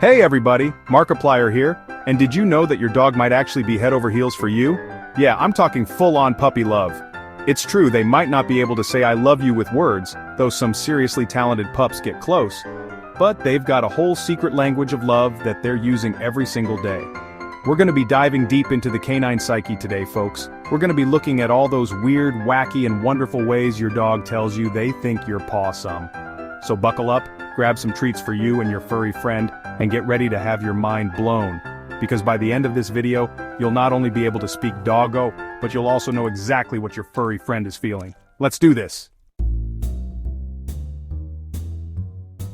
Hey everybody, Markiplier here, and did you know that your dog might actually be head over heels for you? Yeah, I'm talking full-on puppy love. It's true they might not be able to say I love you with words, though some seriously talented pups get close, but they've got a whole secret language of love that they're using every single day. We're gonna be diving deep into the canine psyche today, folks. We're gonna be looking at all those weird, wacky, and wonderful ways your dog tells you they think you're pawsome. So buckle up, grab some treats for you and your furry friend, and get ready to have your mind blown. Because by the end of this video, you'll not only be able to speak doggo, but you'll also know exactly what your furry friend is feeling. Let's do this!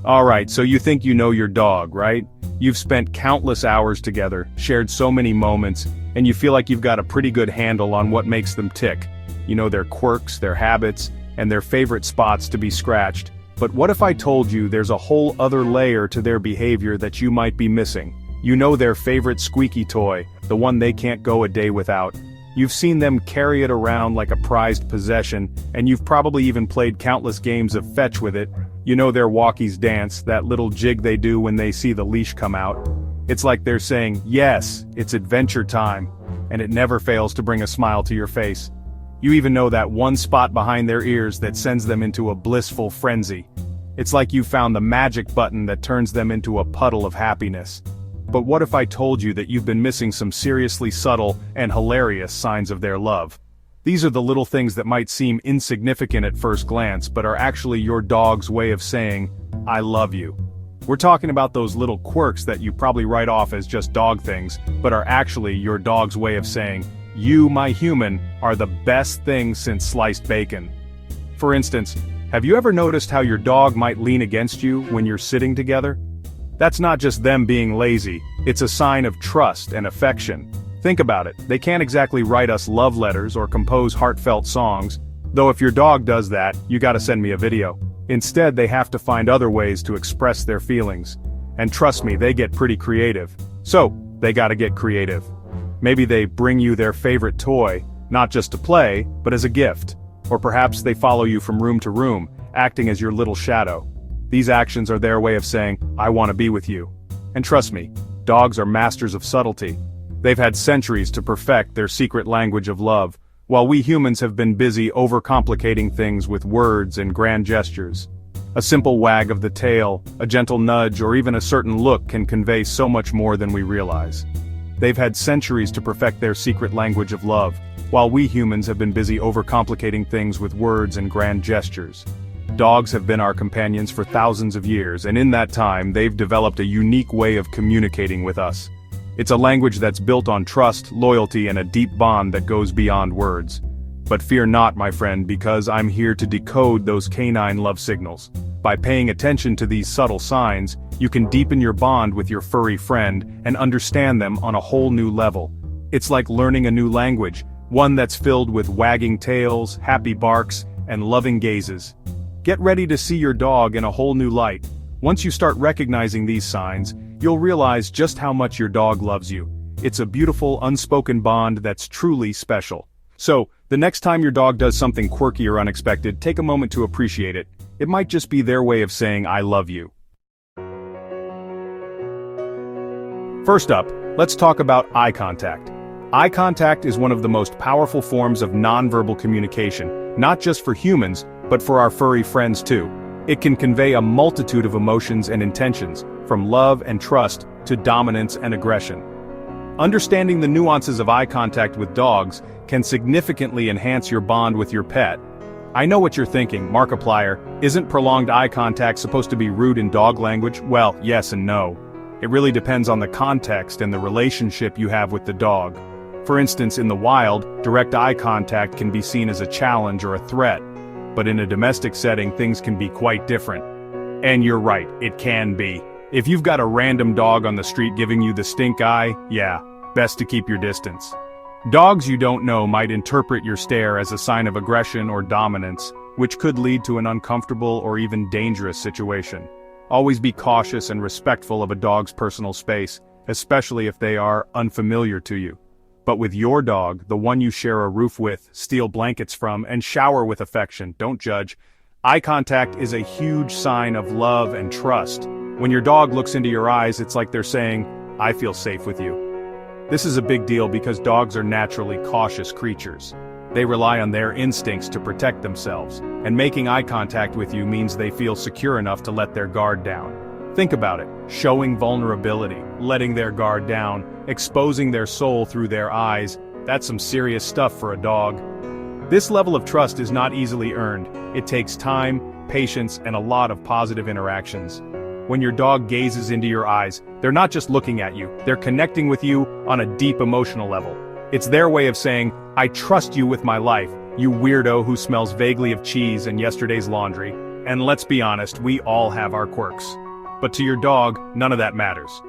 Alright, so you think you know your dog, right? You've spent countless hours together, shared so many moments, and you feel like you've got a pretty good handle on what makes them tick. You know their quirks, their habits, and their favorite spots to be scratched. But what if I told you there's a whole other layer to their behavior that you might be missing? You know their favorite squeaky toy, the one they can't go a day without. You've seen them carry it around like a prized possession, and you've probably even played countless games of fetch with it. You know their walkies dance, that little jig they do when they see the leash come out. It's like they're saying, yes, it's adventure time, and it never fails to bring a smile to your face. You even know that one spot behind their ears that sends them into a blissful frenzy. It's like you found the magic button that turns them into a puddle of happiness. But what if I told you that you've been missing some seriously subtle and hilarious signs of their love? These are the little things that might seem insignificant at first glance but are actually your dog's way of saying, I love you. We're talking about those little quirks that you probably write off as just dog things, but are actually your dog's way of saying, you, my human, are the best thing since sliced bacon. For instance, have you ever noticed how your dog might lean against you when you're sitting together? That's not just them being lazy, it's a sign of trust and affection. Think about it, they can't exactly write us love letters or compose heartfelt songs, though if your dog does that, you gotta send me a video. Instead, they have to find other ways to express their feelings. And trust me, they get pretty creative. So, they gotta get creative. Maybe they bring you their favorite toy, not just to play, but as a gift. Or perhaps they follow you from room to room, acting as your little shadow. These actions are their way of saying, I want to be with you. And trust me, dogs are masters of subtlety. They've had centuries to perfect their secret language of love, while we humans have been busy overcomplicating things with words and grand gestures. A simple wag of the tail, a gentle nudge, or even a certain look can convey so much more than we realize. They've had centuries to perfect their secret language of love, while we humans have been busy overcomplicating things with words and grand gestures. Dogs have been our companions for thousands of years, and in that time they've developed a unique way of communicating with us. It's a language that's built on trust, loyalty, and a deep bond that goes beyond words. But fear not, my friend, because I'm here to decode those canine love signals. By paying attention to these subtle signs, you can deepen your bond with your furry friend and understand them on a whole new level. It's like learning a new language, one that's filled with wagging tails, happy barks, and loving gazes. Get ready to see your dog in a whole new light. Once you start recognizing these signs, you'll realize just how much your dog loves you. It's a beautiful, unspoken bond that's truly special. So, the next time your dog does something quirky or unexpected, take a moment to appreciate it. It might just be their way of saying I love you. First up, let's talk about eye contact. Eye contact is one of the most powerful forms of nonverbal communication, not just for humans, but for our furry friends too. It can convey a multitude of emotions and intentions, from love and trust to dominance and aggression. Understanding the nuances of eye contact with dogs can significantly enhance your bond with your pet. I know what you're thinking, Markiplier, isn't prolonged eye contact supposed to be rude in dog language? Well, yes and no. It really depends on the context and the relationship you have with the dog. For instance, in the wild, direct eye contact can be seen as a challenge or a threat. But in a domestic setting, things can be quite different. And you're right, it can be. If you've got a random dog on the street giving you the stink eye, yeah, best to keep your distance. Dogs you don't know might interpret your stare as a sign of aggression or dominance, which could lead to an uncomfortable or even dangerous situation. Always be cautious and respectful of a dog's personal space, especially if they are unfamiliar to you. But with your dog, the one you share a roof with, steal blankets from, and shower with affection, don't judge. Eye contact is a huge sign of love and trust. When your dog looks into your eyes, it's like they're saying, "I feel safe with you." This is a big deal because dogs are naturally cautious creatures. They rely on their instincts to protect themselves, and making eye contact with you means they feel secure enough to let their guard down. Think about it, showing vulnerability, letting their guard down, exposing their soul through their eyes, that's some serious stuff for a dog. This level of trust is not easily earned. It takes time, patience, and a lot of positive interactions. When your dog gazes into your eyes, they're not just looking at you, they're connecting with you on a deep emotional level. It's their way of saying, "I trust you with my life, you weirdo who smells vaguely of cheese and yesterday's laundry." And let's be honest, we all have our quirks. But to your dog, none of that matters.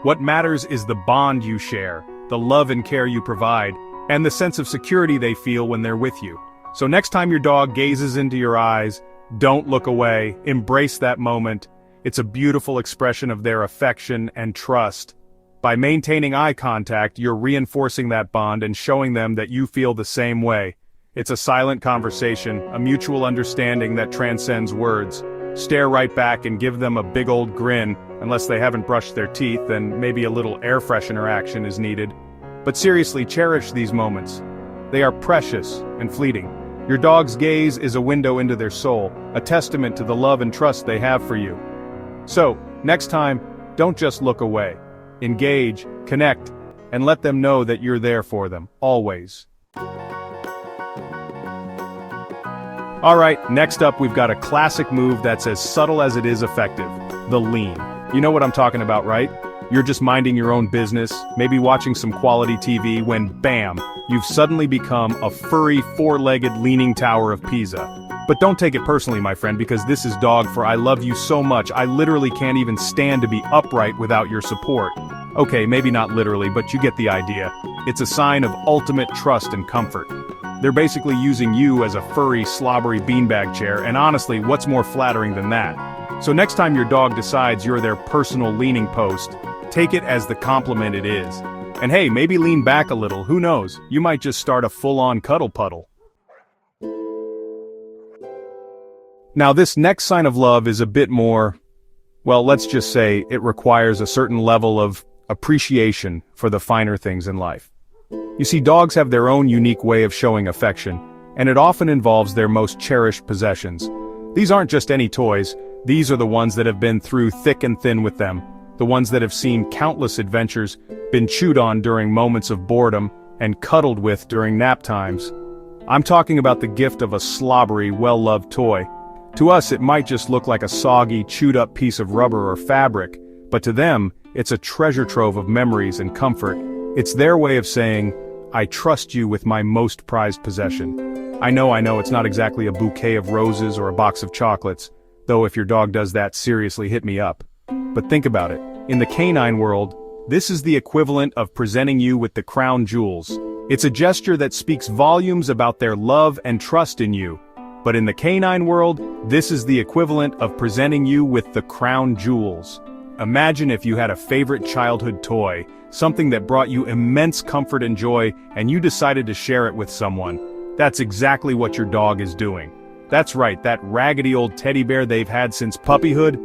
What matters is the bond you share, the love and care you provide, and the sense of security they feel when they're with you. So next time your dog gazes into your eyes, don't look away, embrace that moment. It's a beautiful expression of their affection and trust. By maintaining eye contact, you're reinforcing that bond and showing them that you feel the same way. It's a silent conversation, a mutual understanding that transcends words. Stare right back and give them a big old grin, unless they haven't brushed their teeth, then maybe a little air freshener action is needed. But seriously, cherish these moments. They are precious and fleeting. Your dog's gaze is a window into their soul, a testament to the love and trust they have for you. So, next time, don't just look away. Engage, connect, and let them know that you're there for them, always. Alright, next up we've got a classic move that's as subtle as it is effective, the lean. You know what I'm talking about, right? You're just minding your own business, maybe watching some quality TV, when bam, you've suddenly become a furry, four-legged leaning tower of Pisa. But don't take it personally, my friend, because this is dog for I love you so much I literally can't even stand to be upright without your support. Okay, maybe not literally, but you get the idea. It's a sign of ultimate trust and comfort. They're basically using you as a furry, slobbery beanbag chair, and honestly, what's more flattering than that? So next time your dog decides you're their personal leaning post, take it as the compliment it is. And hey, maybe lean back a little, who knows? You might just start a full-on cuddle puddle. Now this next sign of love is a bit more, well, let's just say it requires a certain level of appreciation for the finer things in life. You see, dogs have their own unique way of showing affection, and it often involves their most cherished possessions. These aren't just any toys, these are the ones that have been through thick and thin with them, the ones that have seen countless adventures, been chewed on during moments of boredom, and cuddled with during nap times. I'm talking about the gift of a slobbery, well-loved toy. To us it might just look like a soggy, chewed-up piece of rubber or fabric, but to them, it's a treasure trove of memories and comfort. It's their way of saying, "I trust you with my most prized possession." I know, it's not exactly a bouquet of roses or a box of chocolates, though if your dog does that, seriously hit me up. But think about it. In the canine world, this is the equivalent of presenting you with the crown jewels. It's a gesture that speaks volumes about their love and trust in you. But in the canine world, this is the equivalent of presenting you with the crown jewels. Imagine if you had a favorite childhood toy, something that brought you immense comfort and joy, and you decided to share it with someone. That's exactly what your dog is doing. That's right, that raggedy old teddy bear they've had since puppyhood.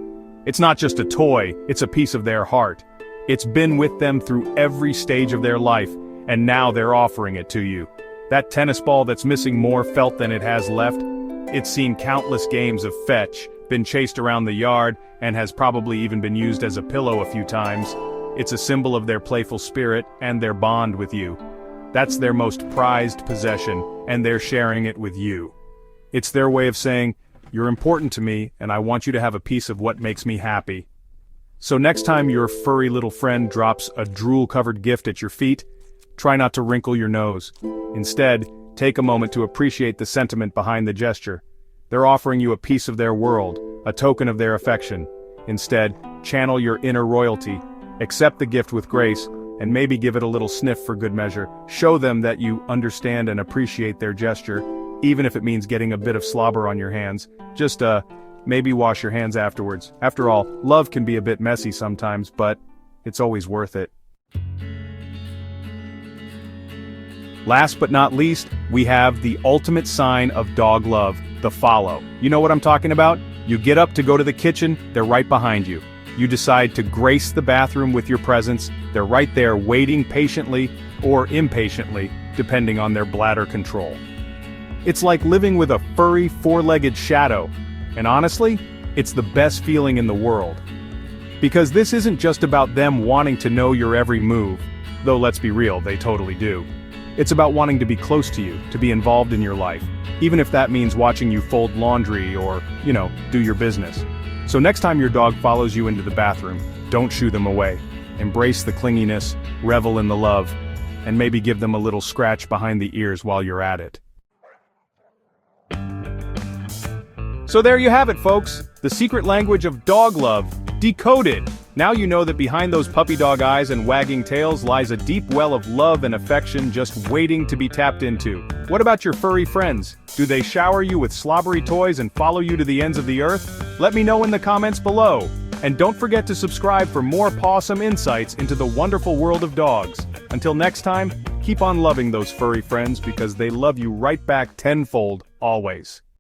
It's not just a toy, it's a piece of their heart. It's been with them through every stage of their life, and now they're offering it to you. That tennis ball that's missing more felt than it has left, it's seen countless games of fetch, been chased around the yard, and has probably even been used as a pillow a few times. It's a symbol of their playful spirit and their bond with you. That's their most prized possession, and they're sharing it with you. It's their way of saying, "You're important to me, and I want you to have a piece of what makes me happy." So next time your furry little friend drops a drool-covered gift at your feet, try not to wrinkle your nose. Instead, take a moment to appreciate the sentiment behind the gesture. They're offering you a piece of their world, a token of their affection. Instead, channel your inner royalty, accept the gift with grace, and maybe give it a little sniff for good measure. Show them that you understand and appreciate their gesture, even if it means getting a bit of slobber on your hands. Just, maybe wash your hands afterwards. After all, love can be a bit messy sometimes, but it's always worth it. Last but not least, we have the ultimate sign of dog love, the follow. You know what I'm talking about? You get up to go to the kitchen, they're right behind you. You decide to grace the bathroom with your presence. They're right there waiting patiently or impatiently, depending on their bladder control. It's like living with a furry, four-legged shadow, and honestly, it's the best feeling in the world. Because this isn't just about them wanting to know your every move, though let's be real, they totally do. It's about wanting to be close to you, to be involved in your life, even if that means watching you fold laundry or, do your business. So next time your dog follows you into the bathroom, don't shoo them away. Embrace the clinginess, revel in the love, and maybe give them a little scratch behind the ears while you're at it. So there you have it, folks. The secret language of dog love, decoded. Now you know that behind those puppy dog eyes and wagging tails lies a deep well of love and affection just waiting to be tapped into. What about your furry friends? Do they shower you with slobbery toys and follow you to the ends of the earth? Let me know in the comments below. And don't forget to subscribe for more pawsome insights into the wonderful world of dogs. Until next time, keep on loving those furry friends because they love you right back tenfold, always.